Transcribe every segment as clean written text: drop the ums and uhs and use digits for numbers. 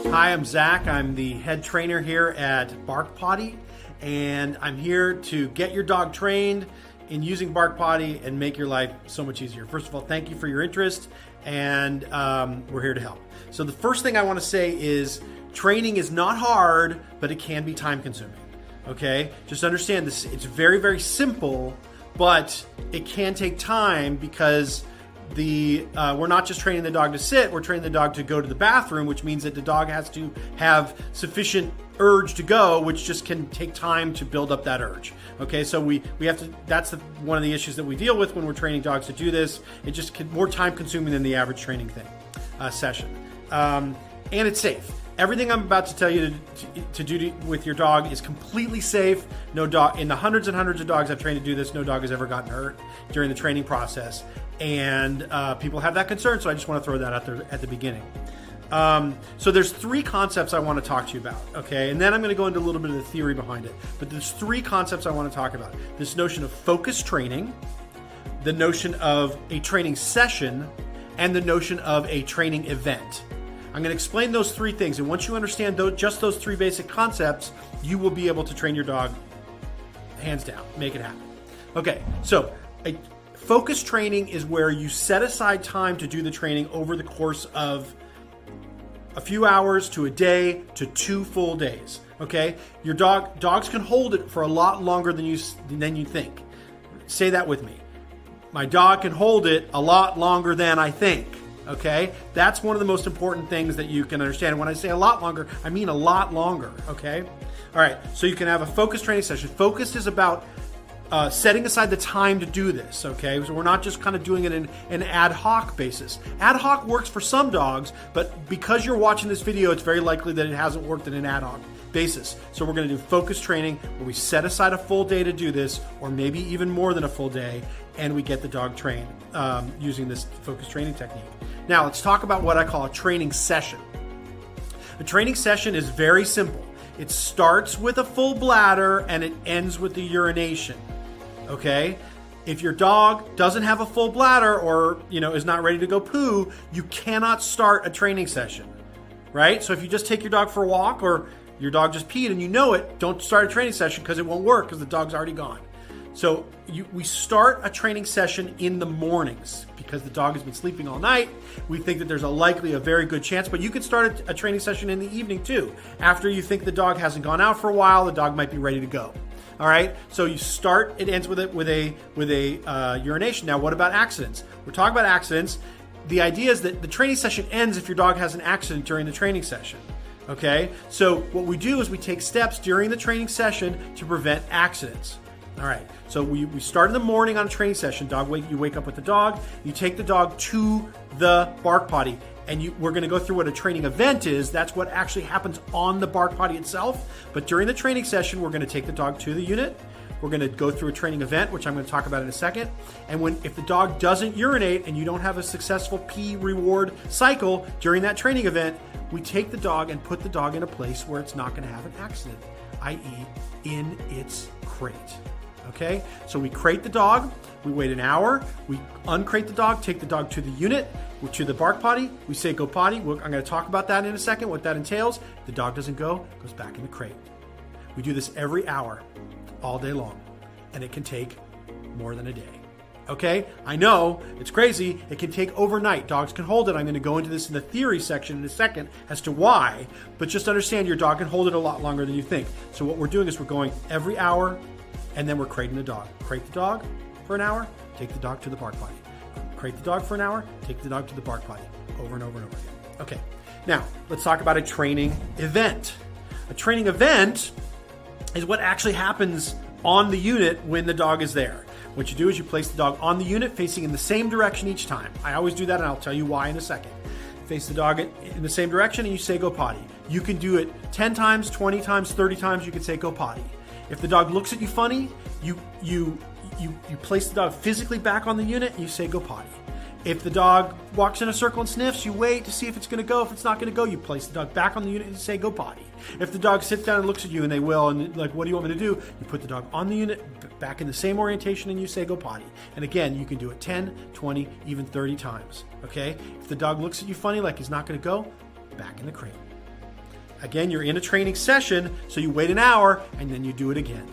Hi, I'm Zach. I'm the head trainer here at Bark Potty, and I'm here to get your dog trained in using Bark Potty and make your life so much easier. First of all, thank you for your interest, and we're here to help. So the first thing I want to say is training is not hard, but it can be time consuming. Okay? Just understand this. It's very, very simple, but it can take time because we're not just training the dog to sit, we're training the dog to go to the bathroom, which means that the dog has to have sufficient urge to go, which just can take time to build up that urge. Okay, so we have to, that's one of the issues that we deal with when we're training dogs to do this. It just can more time consuming than the average training session. And it's safe. Everything I'm about to tell you to do with your dog is completely safe. No dog, in the hundreds and hundreds of dogs I've trained to do this, no dog has ever gotten hurt during the training process. And people have that concern, so I just want to throw that out there at the beginning. So there's three concepts I want to talk to you about, okay? And then I'm going to go into a little bit of the theory behind it. But there's three concepts I want to talk about. This notion of focused training, the notion of a training session, and the notion of a training event. I'm going to explain those three things, and once you understand just those three basic concepts, you will be able to train your dog hands down, make it happen. Okay, so focused training is where you set aside time to do the training over the course of a few hours to a day to 2 full days. Okay, your dogs can hold it for a lot longer than you think. Say that with me. My dog can hold it a lot longer than I think. Okay, that's one of the most important things that you can understand. When I say a lot longer, I mean a lot longer. Okay, all right. So you can have a focused training session. Focused is about setting aside the time to do this, okay? So we're not just kind of doing it in an ad hoc basis. Ad hoc works for some dogs, but because you're watching this video, it's very likely that it hasn't worked in an ad hoc basis. So we're going to do focused training where we set aside a full day to do this, or maybe even more than a full day, and we get the dog trained using this focused training technique. Now, let's talk about what I call a training session. A training session is very simple. It starts with a full bladder and it ends with the urination. Okay, if your dog doesn't have a full bladder or is not ready to go poo, you cannot start a training session, right? So if you just take your dog for a walk or your dog just peed and you know it, don't start a training session because it won't work because the dog's already gone. So we start a training session in the mornings because the dog has been sleeping all night. We think that there's a very good chance, but you could start a training session in the evening too. After you think the dog hasn't gone out for a while, the dog might be ready to go. All right, so you start, it ends with a urination. Now, what about accidents? We're talking about accidents. The idea is that the training session ends if your dog has an accident during the training session. Okay, so what we do is we take steps during the training session to prevent accidents. All right, so we start in the morning on a training session. You wake up with the dog, you take the dog to the Bark Potty, and we're going to go through what a training event is. That's what actually happens on the Bark Potty itself. But during the training session, we're going to take the dog to the unit. We're going to go through a training event, which I'm going to talk about in a second. And if the dog doesn't urinate and you don't have a successful pee reward cycle during that training event, we take the dog and put the dog in a place where it's not going to have an accident, i.e. in its crate. Okay, so we crate the dog, we wait an hour, we uncrate the dog, take the dog to the unit, to the Bark Potty, we say go potty. I'm going to talk about that in a second, what that entails. If the dog doesn't go, it goes back in the crate. We do this every hour, all day long, and it can take more than a day. Okay, I know, it's crazy, it can take overnight. Dogs can hold it. I'm going to go into this in the theory section in a second as to why, but just understand your dog can hold it a lot longer than you think. So what we're doing is we're going every hour, and then we're crating the dog. Crate the dog for an hour, take the dog to the Bark Potty. Crate the dog for an hour, take the dog to the Bark Potty. Over and over and over again. Okay, now let's talk about a training event. A training event is what actually happens on the unit when the dog is there. What you do is you place the dog on the unit facing in the same direction each time. I always do that, and I'll tell you why in a second. Face the dog in the same direction and you say go potty. You can do it 10 times, 20 times, 30 times, you can say go potty. If the dog looks at you funny, you place the dog physically back on the unit and you say go potty. If the dog walks in a circle and sniffs, you wait to see if it's going to go. If it's not going to go, you place the dog back on the unit and say go potty. If the dog sits down and looks at you, and they will, and like, what do you want me to do? You put the dog on the unit, back in the same orientation, and you say go potty. And again, you can do it 10, 20, even 30 times. Okay? If the dog looks at you funny, like he's not going to go, back in the crate. Again, you're in a training session, so you wait an hour and then you do it again.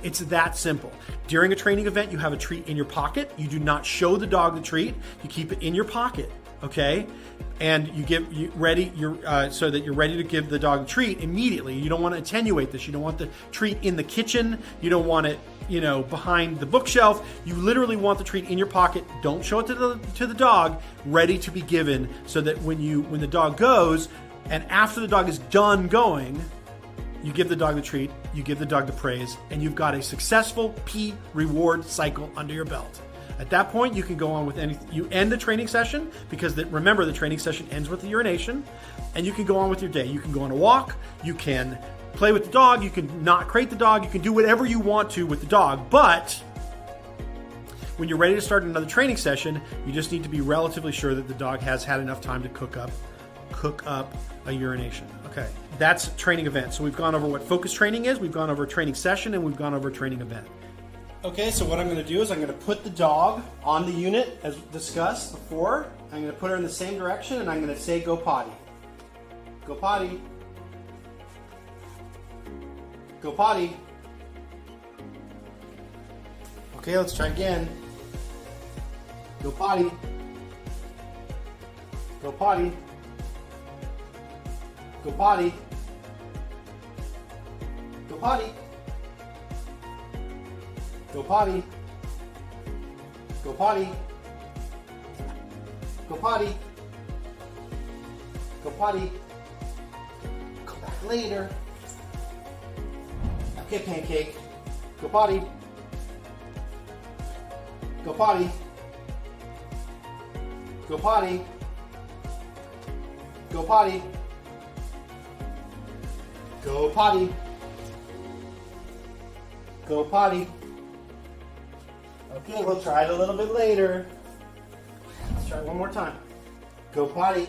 It's that simple. During a training event, you have a treat in your pocket. You do not show the dog the treat. You keep it in your pocket, okay? And so that you're ready to give the dog the treat immediately. You don't want to attenuate this. You don't want the treat in the kitchen. You don't want it, behind the bookshelf. You literally want the treat in your pocket. Don't show it to the dog, ready to be given, so that when the dog goes, and after the dog is done going, you give the dog the treat, you give the dog the praise, and you've got a successful P reward cycle under your belt. At that point, you can go on with anything. You end the training session, because remember, the training session ends with the urination, and you can go on with your day. You can go on a walk, you can play with the dog, you can not crate the dog, you can do whatever you want to with the dog, but when you're ready to start another training session, you just need to be relatively sure that the dog has had enough time to cook up a urination. Okay, that's training event. So we've gone over what focus training is, we've gone over a training session, and we've gone over a training event. Okay, so what I'm going to do is I'm going to put the dog on the unit as discussed before. I'm going to put her in the same direction, and I'm going to say go potty. Go potty. Go potty. Okay, let's try again. Go potty. Go potty. Go potty. Go potty. Go potty. Go potty. Go potty. Go potty. Go back later. Okay, Pancake. Go potty. Go potty. Go potty. Go potty. Go potty. Go potty. Okay, we'll try it a little bit later. Let's try it one more time. Go potty.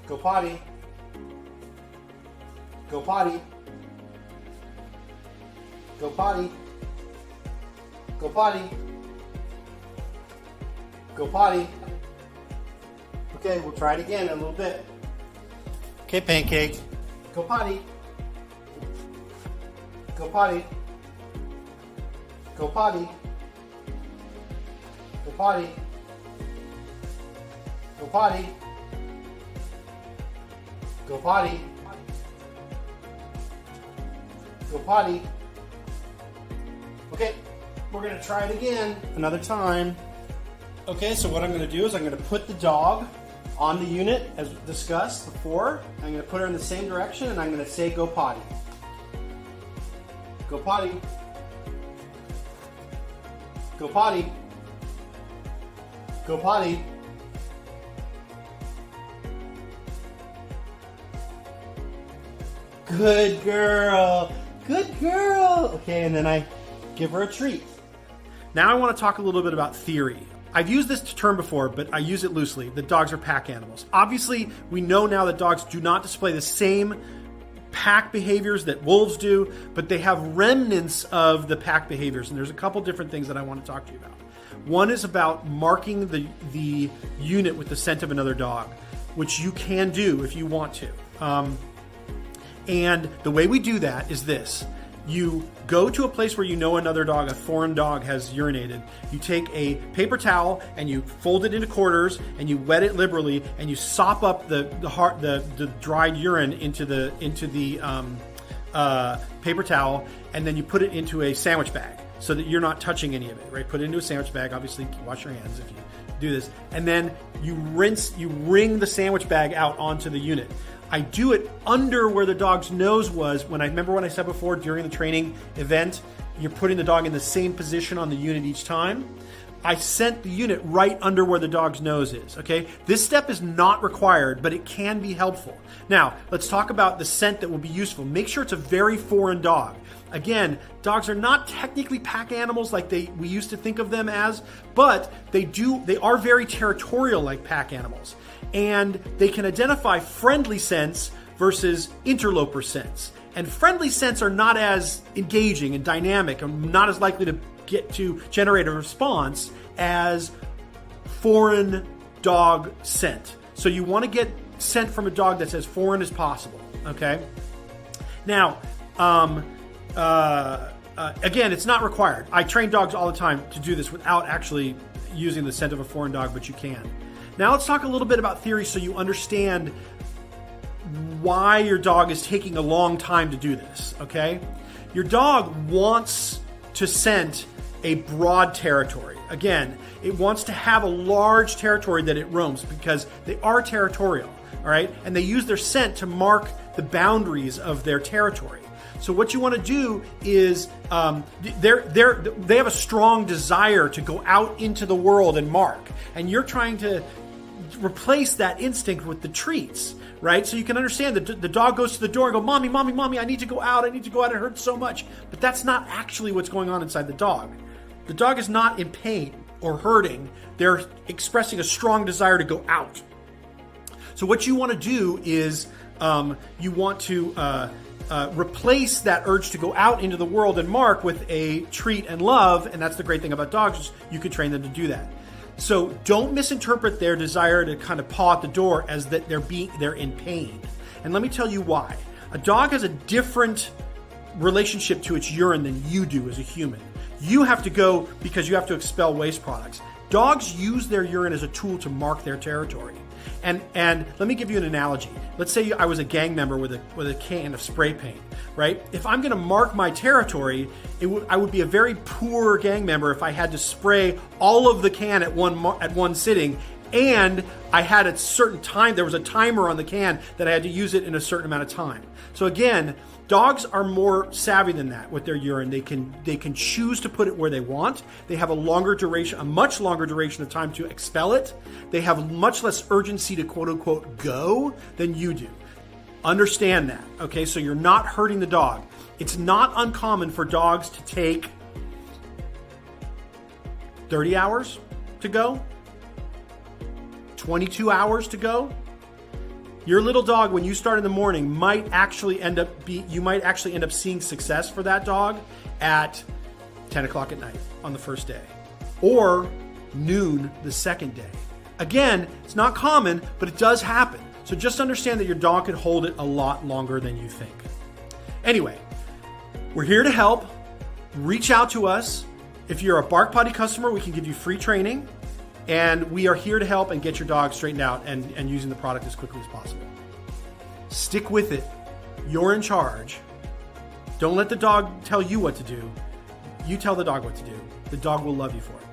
Go potty. Go potty. Go potty. Go potty. Go potty. Okay, we'll try it again in a little bit. Okay, Pancake. Go potty. Go potty. Go potty. Go potty. Go potty. Go potty. Go potty. Okay, we're going to try it again another time. Okay, so what I'm going to do is I'm going to put the dog on the unit as discussed before. I'm going to put her in the same direction, and I'm going to say go potty. Go potty. Go potty. Go potty. Good girl. Good girl. Okay, and then I give her a treat. Now I want to talk a little bit about theory. I've used this term before, but I use it loosely, that dogs are pack animals. Obviously, we know now that dogs do not display the same pack behaviors that wolves do, but they have remnants of the pack behaviors, and there's a couple different things that I want to talk to you about. One is about marking the unit with the scent of another dog, which you can do if you want to. And the way we do that is this. You go to a place where you know another dog, a foreign dog, has urinated. You take a paper towel and you fold it into quarters and you wet it liberally and you sop up the dried urine into the paper towel, and then you put it into a sandwich bag so that you're not touching any of it. Right? Put it into a sandwich bag. Obviously, wash your hands if you do this, and then you wring the sandwich bag out onto the unit. I do it under where the dog's nose was. Remember when I said before, during the training event, you're putting the dog in the same position on the unit each time. I sent the unit right under where the dog's nose is, okay? This step is not required, but it can be helpful. Now, let's talk about the scent that will be useful. Make sure it's a very foreign dog. Again, dogs are not technically pack animals like we used to think of them as, but they are very territorial like pack animals. And they can identify friendly scents versus interloper scents. And friendly scents are not as engaging and dynamic and not as likely to generate a response as foreign dog scent. So you want to get scent from a dog that's as foreign as possible, okay? Now, again, it's not required. I train dogs all the time to do this without actually using the scent of a foreign dog, but you can. Now let's talk a little bit about theory so you understand why your dog is taking a long time to do this, okay? Your dog wants to scent a broad territory. Again, it wants to have a large territory that it roams because they are territorial, all right? And they use their scent to mark the boundaries of their territory. So what you want to do is they have a strong desire to go out into the world and mark. And you're trying to replace that instinct with the treats, right? So you can understand that the dog goes to the door and go, mommy, mommy, mommy, I need to go out. I need to go out. It hurts so much. But that's not actually what's going on inside the dog. The dog is not in pain or hurting. They're expressing a strong desire to go out. So what you want to do is you want to replace that urge to go out into the world and mark with a treat and love. And that's the great thing about dogs, is you can train them to do that. So don't misinterpret their desire to kind of paw at the door as that they're in pain. And let me tell you why. A dog has a different relationship to its urine than you do as a human. You have to go because you have to expel waste products. Dogs use their urine as a tool to mark their territory. And let me give you an analogy. Let's say I was a gang member with a can of spray paint, right? If I'm going to mark my territory, I would be a very poor gang member if I had to spray all of the can at one sitting, and I had a certain time. There was a timer on the can that I had to use it in a certain amount of time. So again, dogs are more savvy than that with their urine. They can choose to put it where they want. They have a much longer duration of time to expel it. They have much less urgency to quote unquote go than you do. Understand that, okay? So you're not hurting the dog. It's not uncommon for dogs to take 30 hours to go, 22 hours to go. Your little dog, when you start in the morning, you might actually end up seeing success for that dog at 10 o'clock at night on the first day, or noon the second day. Again, it's not common, but it does happen. So just understand that your dog can hold it a lot longer than you think. Anyway, we're here to help. Reach out to us. If you're a Bark Potty customer, we can give you free training. And we are here to help and get your dog straightened out and using the product as quickly as possible. Stick with it. You're in charge. Don't let the dog tell you what to do. You tell the dog what to do. The dog will love you for it.